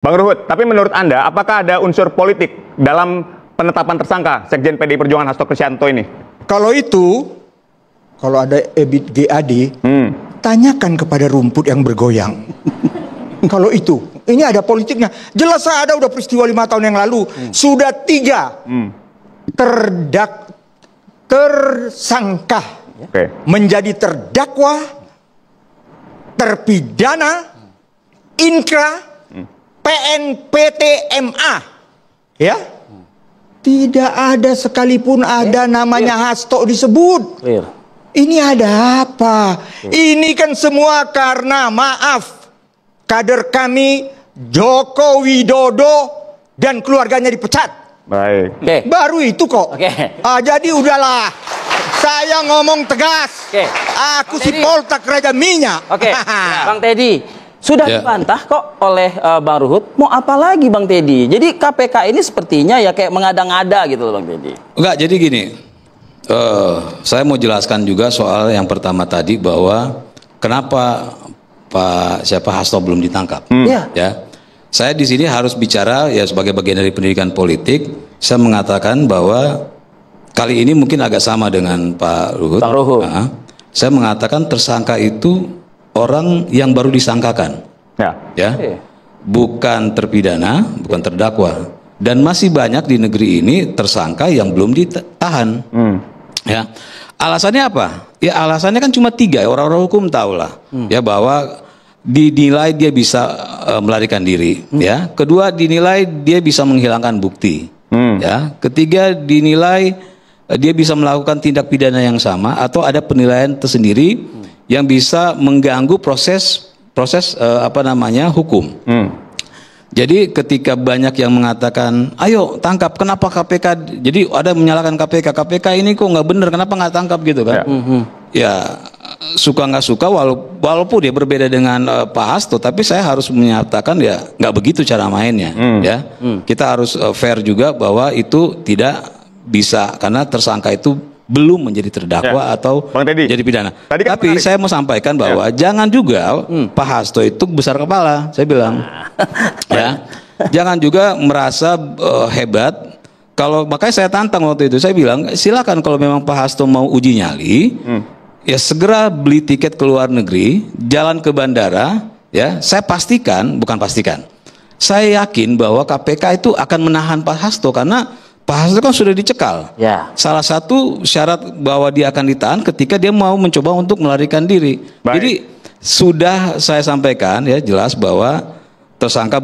Bang Ruhut, tapi menurut Anda, apakah ada unsur politik dalam penetapan tersangka Sekjen PDI Perjuangan Hasto Kristianto ini? Kalau ada Ebit GAD, tanyakan kepada rumput yang bergoyang. Kalau ini ada politiknya. Jelas ada udah peristiwa 5 tahun yang lalu. Sudah 3 tersangka menjadi terdakwa, terpidana, inkra, PNPTMA, ya, tidak ada sekalipun ada namanya Hasto disebut. Ini ada apa? Ini kan semua karena maaf kader kami Joko Widodo dan keluarganya dipecat. Baik. Baru itu kok. Jadi udahlah. Saya ngomong tegas. Aku si Poltak Raja Minyak. Bang Teddy. Sudah dibantah kok oleh Bang Ruhut. Mau apa lagi Bang Teddy? Jadi KPK ini sepertinya ya kayak mengada-ngada gitu loh Bang Teddy. Enggak, jadi gini. Saya mau jelaskan juga soal yang pertama tadi bahwa kenapa Hasto belum ditangkap. Ya. Saya di sini harus bicara ya sebagai bagian dari pendidikan politik. Saya mengatakan bahwa kali ini mungkin agak sama dengan Pak Ruhut. Bang Ruhut. Saya mengatakan tersangka itu orang yang baru disangkakan, bukan terpidana, bukan terdakwa, dan masih banyak di negeri ini tersangka yang belum ditahan. Ya, alasannya apa? Ya alasannya kan cuma 3. Orang-orang hukum tahulah, ya bahwa dinilai dia bisa melarikan diri, ya. Kedua dinilai dia bisa menghilangkan bukti, ya. Ketiga dinilai dia bisa melakukan tindak pidana yang sama atau ada penilaian tersendiri yang bisa mengganggu proses hukum. Jadi ketika banyak yang mengatakan, ayo tangkap, kenapa KPK? Jadi ada menyalahkan KPK ini kok nggak bener, kenapa nggak tangkap gitu kan? Ya suka nggak suka, walaupun dia berbeda dengan Pak Hasto, tapi saya harus menyatakan ya nggak begitu cara mainnya. Ya, kita harus fair juga bahwa itu tidak bisa karena tersangka itu belum menjadi terdakwa atau jadi pidana. Tapi saya mau sampaikan bahwa jangan juga Pak Hasto itu besar kepala, saya bilang. Ya, jangan juga merasa hebat. Makanya saya tantang waktu itu, saya bilang silakan kalau memang Pak Hasto mau uji nyali, ya segera beli tiket ke luar negeri, jalan ke bandara, ya. Saya saya yakin bahwa KPK itu akan menahan Pak Hasto karena Pak Hasto kan sudah dicekal. Salah satu syarat bahwa dia akan ditahan ketika dia mau mencoba untuk melarikan diri. Jadi sudah saya sampaikan ya jelas bahwa tersangka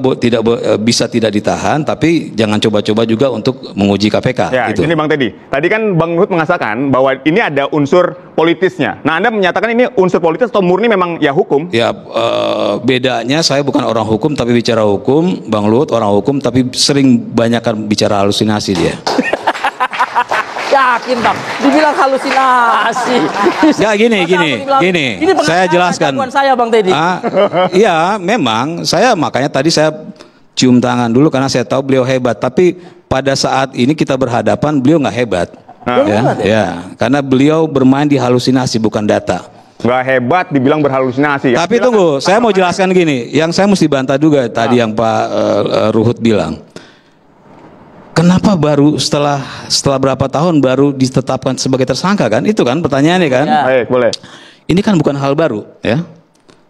tidak ditahan, tapi jangan coba-coba juga untuk menguji KPK. Ya, gitu. Ini Bang Teddy. Tadi kan Bang Ruhut mengatakan bahwa ini ada unsur politisnya. Nah, Anda menyatakan ini unsur politis atau murni memang ya hukum? Ya, bedanya saya bukan orang hukum tapi bicara hukum, Bang Ruhut orang hukum tapi sering banyakkan bicara halusinasi dia. Yakin Bang, dibilang halusinasi. Ya gini. Saya jelaskan. Saya Bang Teddy. Iya, memang makanya tadi saya cium tangan dulu karena saya tahu beliau hebat. Tapi pada saat ini kita berhadapan beliau nggak hebat. Karena beliau bermain di halusinasi bukan data. Nggak hebat dibilang berhalusinasi. Tapi tunggu, saya mau jelaskan gini. Yang saya mesti bantah juga tadi yang Pak Ruhut bilang. Kenapa baru setelah berapa tahun baru ditetapkan sebagai tersangka kan? Itu kan pertanyaannya kan? Baik, boleh. Ini kan bukan hal baru ya.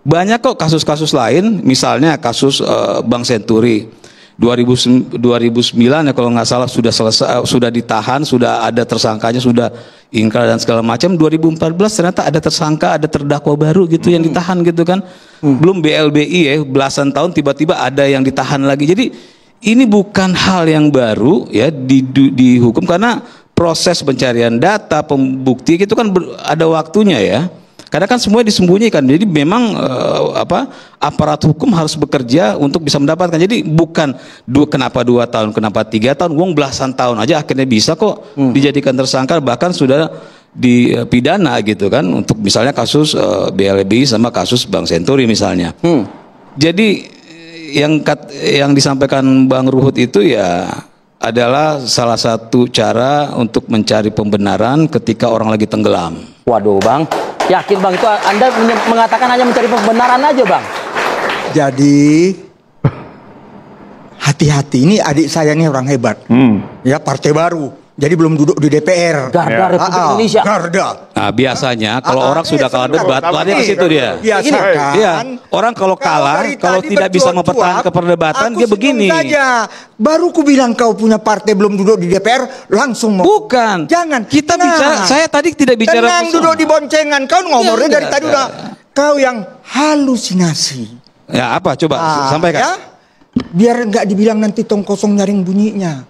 Banyak kok kasus-kasus lain, misalnya kasus Bank Senturi 2009 ya kalau nggak salah sudah selesai, sudah ditahan, sudah ada tersangkanya, sudah ingkar dan segala macam. 2014 ternyata ada tersangka, ada terdakwa baru gitu yang ditahan gitu kan. Belum BLBI ya, belasan tahun tiba-tiba ada yang ditahan lagi. Jadi ini bukan hal yang baru ya di hukum karena proses pencarian data, pembukti itu kan ada waktunya ya. Karena kan semuanya disembunyikan. Jadi memang aparat hukum harus bekerja untuk bisa mendapatkan. Jadi bukan kenapa 2 tahun, kenapa 3 tahun, wong belasan tahun aja akhirnya bisa kok dijadikan tersangka, bahkan sudah dipidana gitu kan untuk misalnya kasus BLBI sama kasus Bank Senturi misalnya. Jadi yang disampaikan Bang Ruhut itu ya adalah salah satu cara untuk mencari pembenaran ketika orang lagi tenggelam. Waduh Bang, yakin Bang itu Anda mengatakan hanya mencari pembenaran aja Bang? Jadi hati-hati, ini adik saya nih orang hebat. Ya, partai baru. Jadi belum duduk di DPR. Garda Republik Indonesia. Garda. Nah, biasanya kalau orang sudah kalah debat, lari ke situ dia. Biasakan. Iya, orang kalau kalah, kalau tidak bisa mempertahankan perdebatan, dia begini. Saja. Baru ku bilang kau punya partai belum duduk di DPR, langsung mau. Bukan. Jangan. Kita bicara, saya tadi tidak bicara. Tenang, duduk di boncengan. Kau ngomongnya dari tadi udah. Kau yang halusinasi. Ya apa? Coba sampaikan. Ya? Biar nggak dibilang nanti tong kosong nyaring bunyinya.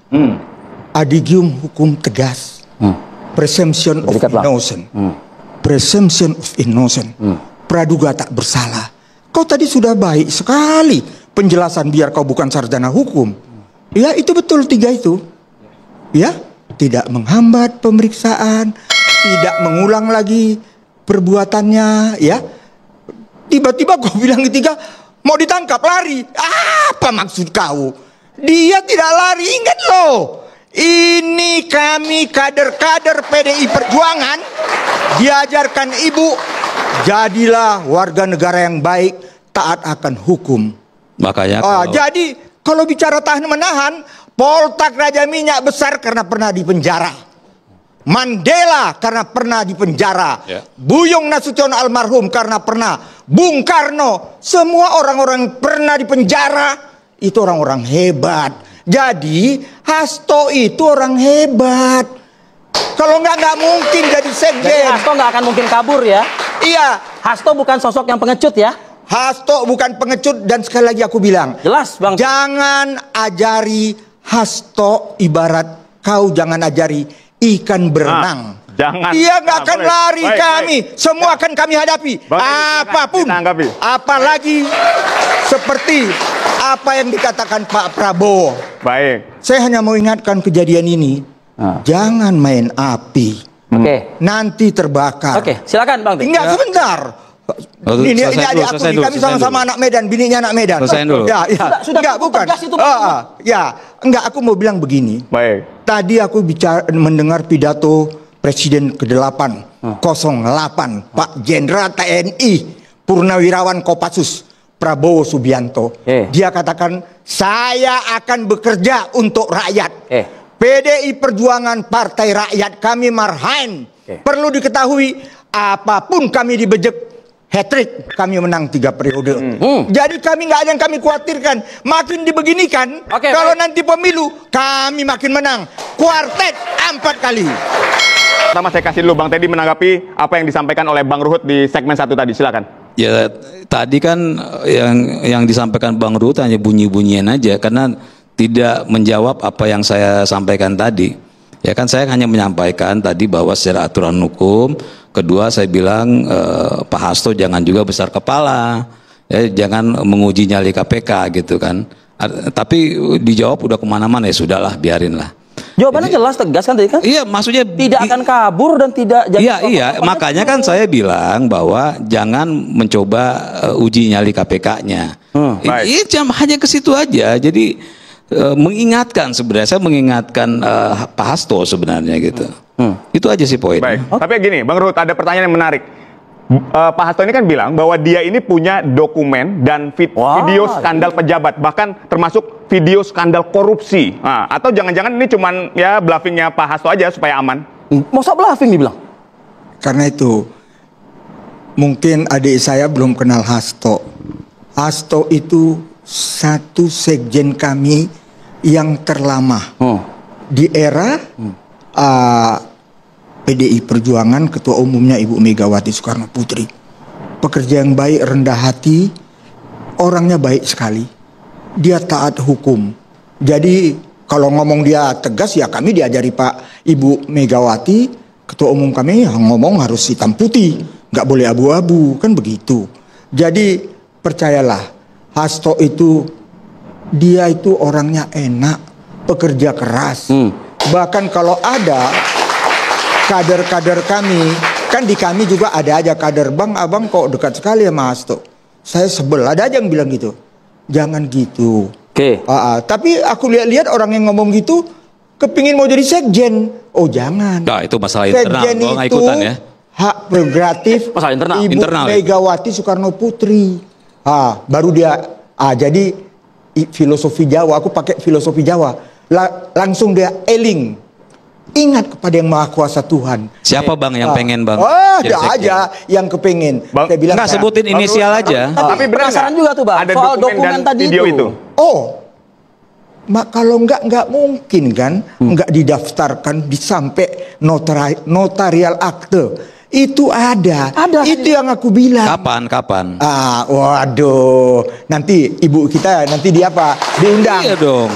Adigium hukum tegas. Presumption of innocent. Presumption of innocent. Praduga tak bersalah. Kau tadi sudah baik sekali penjelasan biar kau bukan sarjana hukum. Ya, itu betul 3 itu. Ya, tidak menghambat pemeriksaan, tidak mengulang lagi perbuatannya, ya. Tiba-tiba kau bilang ketiga mau ditangkap lari. Apa maksud kau? Dia tidak lari, ingat loh. Ini kami kader-kader PDI Perjuangan diajarkan ibu, jadilah warga negara yang baik, taat akan hukum. Makanya jadi kalau bicara tahan menahan, Poltak Raja Minyak besar karena pernah dipenjara. Mandela karena pernah dipenjara. Buyung Nasution almarhum karena pernah. Bung Karno, semua orang-orang pernah dipenjara. Itu orang-orang hebat. Jadi Hasto itu orang hebat. Kalau nggak mungkin jadi sekjen. Jadi Hasto nggak akan mungkin kabur ya? Iya. Hasto bukan sosok yang pengecut ya? Hasto bukan pengecut, dan sekali lagi aku bilang. Jelas Bang. Jangan ajari Hasto ibarat kau jangan ajari ikan berenang. Jangan. Dia nggak akan lari kami. Semua akan kami hadapi. Apapun. Apalagi seperti apa yang dikatakan Pak Prabowo. Baik. Saya hanya mau ingatkan kejadian ini. Jangan main api. Nanti terbakar. Silakan Bang. Enggak, sebentar. Ini adik aku, kami sama-sama anak Medan, bininya anak Medan. Selesai dulu. Sudah enggak, bukan. Enggak, aku mau bilang begini. Baik. Tadi aku mendengar pidato Presiden ke-8 08 Pak Jenderal TNI Purnawirawan Kopassus Prabowo Subianto. Dia katakan, saya akan bekerja untuk rakyat. PDI Perjuangan Partai Rakyat, kami marhain. Perlu diketahui, apapun kami dibejek, hat-trick, kami menang 3 periode. Jadi kami nggak ada yang kami khawatirkan. Makin dibeginikan, kalau nanti pemilu, kami makin menang. Kuartet 4 kali. Pertama saya kasih dulu Bang Teddy menanggapi apa yang disampaikan oleh Bang Ruhut di segmen 1 tadi. Silakan. Ya, tadi kan yang disampaikan Bang Ruhut hanya bunyi-bunyian aja karena tidak menjawab apa yang saya sampaikan tadi. Ya kan, saya hanya menyampaikan tadi bahwa secara aturan hukum, kedua saya bilang Pak Hasto jangan juga besar kepala, ya, jangan menguji nyali KPK gitu kan. Tapi dijawab udah kemana-mana, ya sudahlah, biarin lah. Jawabannya jelas, tegas kan tadi kan? Iya, maksudnya tidak akan kabur dan tidak. Iya, makanya kan saya bilang bahwa jangan mencoba uji nyali KPK-nya. Ini hanya ke situ aja. Jadi mengingatkan, sebenarnya saya mengingatkan Pak Hasto sebenarnya gitu. Itu aja sih poin. Baik. Tapi gini, Bang Ruhut, ada pertanyaan yang menarik. Pak Hasto ini kan bilang bahwa dia ini punya dokumen dan video skandal pejabat, bahkan termasuk video skandal korupsi. Nah, atau jangan-jangan ini cuman ya bluffingnya Pak Hasto aja supaya aman? Masa bluffing dibilang? Karena itu mungkin adik saya belum kenal Hasto. Hasto itu satu sekjen kami yang terlama di era PDI Perjuangan, ketua umumnya Ibu Megawati Soekarno Putri. Pekerja yang baik, rendah hati, orangnya baik sekali. Dia taat hukum. Jadi kalau ngomong dia tegas, ya kami diajari Pak Ibu Megawati, ketua umum kami, ngomong harus hitam putih, nggak boleh abu-abu, kan begitu. Jadi percayalah, Hasto itu, dia itu orangnya enak, pekerja keras. Bahkan kalau ada kader-kader kami, kan di kami juga ada aja kader, Bang, abang kok dekat sekali sama Hasto. Saya sebel, ada aja yang bilang gitu. Jangan gitu. Tapi aku lihat-lihat orang yang ngomong gitu, kepingin mau jadi sekjen. Oh jangan. Nah, itu masalah internal. Sekjen itu ikutan, ya. hak prerogatif Ibu Megawati Soekarno Putri. Baru dia. Jadi filosofi Jawa, aku pakai filosofi Jawa. Langsung dia eling. Ingat kepada yang Maha Kuasa Tuhan. Siapa Bang yang pengen Bang? Oh, jadi ada sekjen? aja yang kepengen. Bang, Saya bilang Nggak sebutin inisial aja. Tapi benar penasaran nggak juga tuh, Bang, ada soal dokumen dokumen dan tadi video itu. Oh, kalau nggak mungkin kan, nggak didaftarkan sampai notarial akte. Itu ada. Itu yang aku bilang. Kapan? Waduh, nanti ibu kita nanti dia apa? Diundang. Iya dong.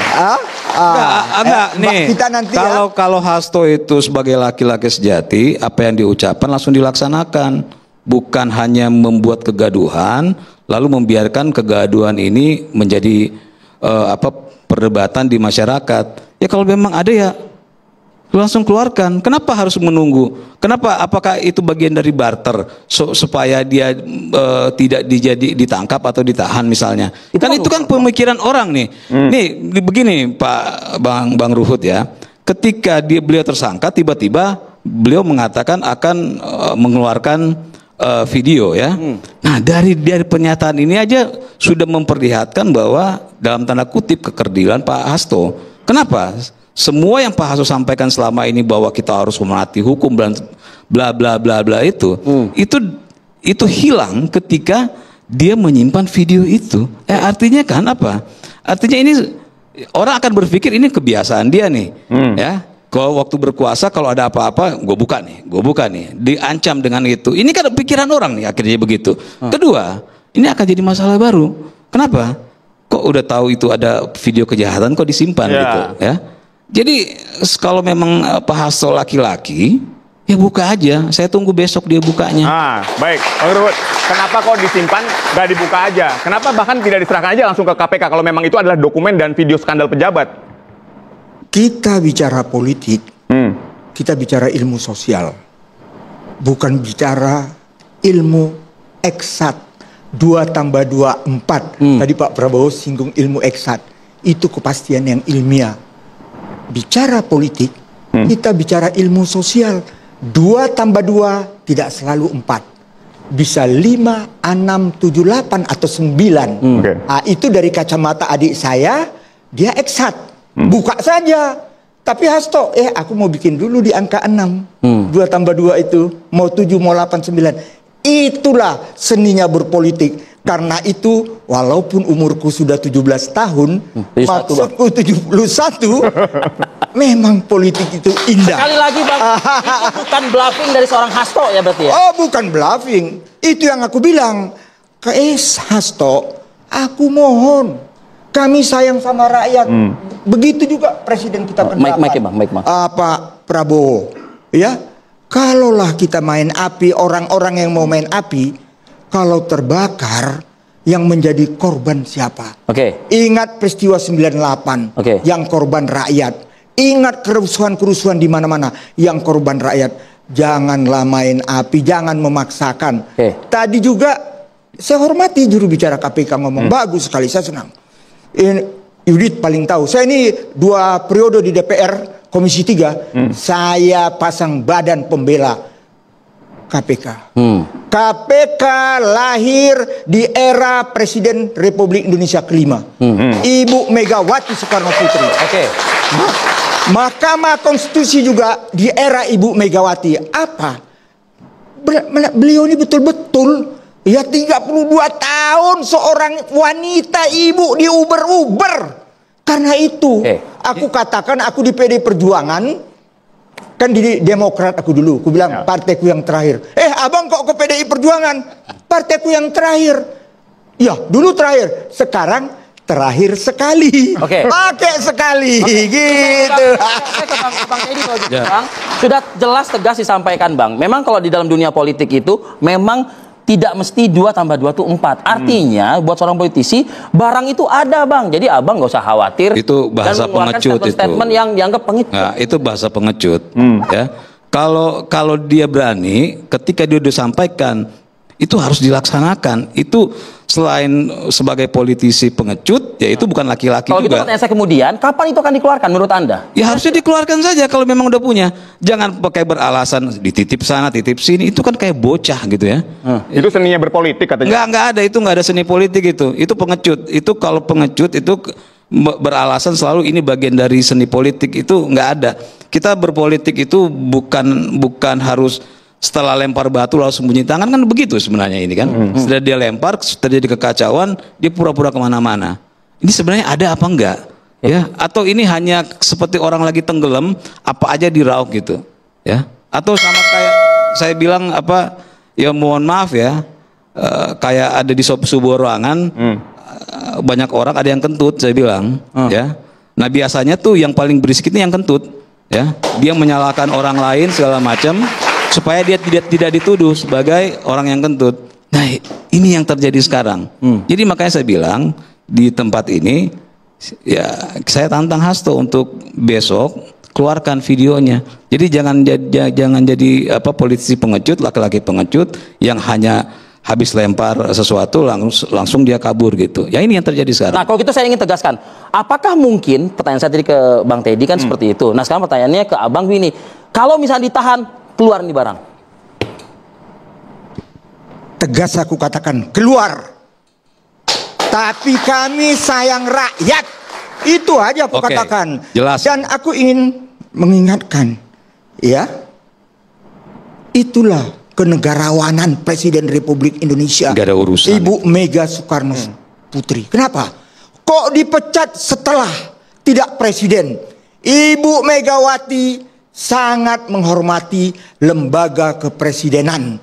Enggak nih. Kita nanti kalau Hasto itu sebagai laki-laki sejati, apa yang diucapkan langsung dilaksanakan. Bukan hanya membuat kegaduhan, lalu membiarkan kegaduhan ini menjadi perdebatan di masyarakat. Ya kalau memang ada ya langsung keluarkan. Kenapa harus menunggu? Kenapa? Apakah itu bagian dari barter supaya dia tidak ditangkap atau ditahan misalnya? Itu kan pemikiran orang nih. Nih begini Pak Bang Ruhut ya. Ketika beliau tersangka, tiba-tiba beliau mengatakan akan mengeluarkan video ya. Nah dari pernyataan ini aja sudah memperlihatkan bahwa dalam tanda kutip kekerdilan Pak Hasto. Kenapa? Semua yang Pak Hasto sampaikan selama ini bahwa kita harus menaati hukum dan bla bla bla bla itu hilang ketika dia menyimpan video itu. Artinya kan apa? Artinya ini orang akan berpikir ini kebiasaan dia nih, ya. Kalau waktu berkuasa kalau ada apa-apa gue buka nih, diancam dengan itu. Ini kan pikiran orang nih akhirnya begitu. Kedua, ini akan jadi masalah baru. Kenapa? Kok udah tahu itu ada video kejahatan kok disimpan gitu, ya? Jadi kalau memang Pak Hasto laki-laki, ya buka aja. Saya tunggu besok dia bukanya. Baik, Bang Ruhut. Kenapa kok disimpan, nggak dibuka aja? Kenapa bahkan tidak diserahkan aja langsung ke KPK kalau memang itu adalah dokumen dan video skandal pejabat? Kita bicara politik, kita bicara ilmu sosial, bukan bicara ilmu eksat. 2 tambah 2 4. Tadi Pak Prabowo singgung ilmu eksat. Itu kepastian yang ilmiah. Bicara politik, kita bicara ilmu sosial. 2 tambah 2 tidak selalu 4. Bisa 5, 6, 7, 8 atau 9. Itu dari kacamata adik saya, dia eksat. Buka saja. Tapi Hasto, aku mau bikin dulu di angka 6. 2 tambah 2 itu, mau 7, mau 8, 9. Itulah seninya berpolitik. Karena itu walaupun umurku sudah 17 tahun, maksudku 71, memang politik itu indah. Sekali lagi Bang, itu bukan bluffing dari seorang Hasto ya berarti ya? Oh bukan bluffing, itu yang aku bilang. Hasto, aku mohon, kami sayang sama rakyat. Begitu juga Presiden kita pendapat. Pak Prabowo, ya. Kalaulah kita main api, orang-orang yang mau main api, kalau terbakar, yang menjadi korban siapa? Ingat peristiwa 98, yang korban rakyat. Ingat kerusuhan-kerusuhan di mana-mana, yang korban rakyat. Janganlah main api, jangan memaksakan. Tadi juga saya hormati juru bicara KPK ngomong, bagus sekali, saya senang. Yudit paling tahu. Saya ini 2 periode di DPR, Komisi 3, saya pasang badan pembela KPK. KPK lahir di era Presiden Republik Indonesia kelima, Ibu Megawati Soekarno Putri. Mahkamah Konstitusi juga di era Ibu Megawati. Apa? Beliau ini betul-betul ya 32 tahun seorang wanita ibu di Uber. Karena itu aku katakan aku di PD Perjuangan, kan di Demokrat aku dulu, aku bilang partaiku yang terakhir. Abang kok ke PDI Perjuangan? Partaiku yang terakhir. Ya dulu terakhir, sekarang terakhir sekali. Pakai sekali gitu. Bang Teddy kalau gitu, Bang, sudah jelas tegas disampaikan Bang. Memang kalau di dalam dunia politik itu memang tidak mesti 2 tambah 2 itu 4. Artinya buat seorang politisi barang itu ada Bang. Jadi abang nggak usah khawatir. Itu bahasa pengecut itu. Statement yang dianggap pengecut. Nah, itu bahasa pengecut. Ya. Kalau dia berani, ketika dia disampaikan itu harus dilaksanakan. Itu selain sebagai politisi pengecut, ya itu bukan laki-laki Kalau gitu juga. pertanyaan saya kemudian, kapan itu akan dikeluarkan menurut Anda? Ya harusnya dikeluarkan saja kalau memang udah punya. Jangan pakai beralasan dititip sana, titip sini. Itu kan kayak bocah gitu ya. Itu seninya berpolitik katanya. Enggak ada itu, enggak ada seni politik itu. Itu pengecut. Itu kalau pengecut itu beralasan selalu ini bagian dari seni politik, itu enggak ada. Kita berpolitik itu bukan harus setelah lempar batu langsung bunyi tangan, kan begitu sebenarnya ini kan. Setelah dia lempar, terjadi kekacauan, dia pura-pura kemana-mana. Ini sebenarnya ada apa enggak? Ya, atau ini hanya seperti orang lagi tenggelam, apa aja diraup gitu, ya? Atau sama kayak saya bilang apa? Ya mohon maaf ya, kayak ada di sebuah ruangan, banyak orang ada yang kentut, saya bilang, ya. Nah biasanya tuh yang paling berisik itu yang kentut, ya. Dia menyalahkan orang lain segala macam, supaya dia tidak dituduh sebagai orang yang kentut. Nah ini yang terjadi sekarang. Jadi makanya saya bilang di tempat ini, ya saya tantang Hasto untuk besok keluarkan videonya. Jadi jangan jadi apa politisi pengecut, laki-laki pengecut yang hanya habis lempar sesuatu langsung dia kabur gitu. Ya ini yang terjadi sekarang. Nah kalau gitu saya ingin tegaskan, apakah mungkin, pertanyaan saya tadi ke Bang Teddy kan seperti itu. Nah sekarang pertanyaannya ke Abang Winnie, kalau misalnya ditahan, keluar nih barang. Tegas aku katakan, keluar. Tapi kami sayang rakyat. Itu aja aku Oke, katakan. jelas. Dan aku ingin mengingatkan, ya, itulah kenegarawanan Presiden Republik Indonesia. Gak ada urusan. Ibu Mega Soekarno Putri. Kenapa? Kok dipecat setelah tidak presiden? Ibu Megawati sangat menghormati lembaga kepresidenan.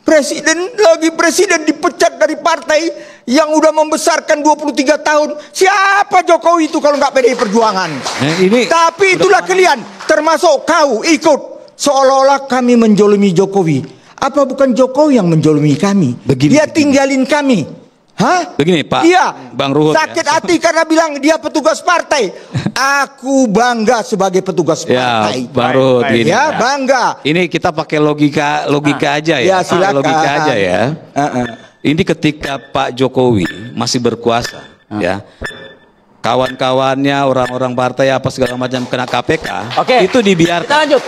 Presiden dipecat dari partai yang udah membesarkan 23 tahun. Siapa Jokowi itu kalau nggak PDI Perjuangan? Tapi itulah kalian, termasuk kau ikut seolah-olah kami menjolimi Jokowi. Apa bukan Jokowi yang menjolimi kami? Dia tinggalin kami. Hah? Begini Pak, Dia Bang Ruhut sakit hati karena bilang dia petugas partai. Aku bangga sebagai petugas partai. Ya, Bang Ruhut, gini. Ya, bangga. Ini kita pakai logika aja ya. Ya, silakan. Logika aja ya. Ini ketika Pak Jokowi masih berkuasa, ya. Kawan-kawannya, orang-orang partai apa segala macam kena KPK, Oke. itu dibiarkan. Kita lanjut.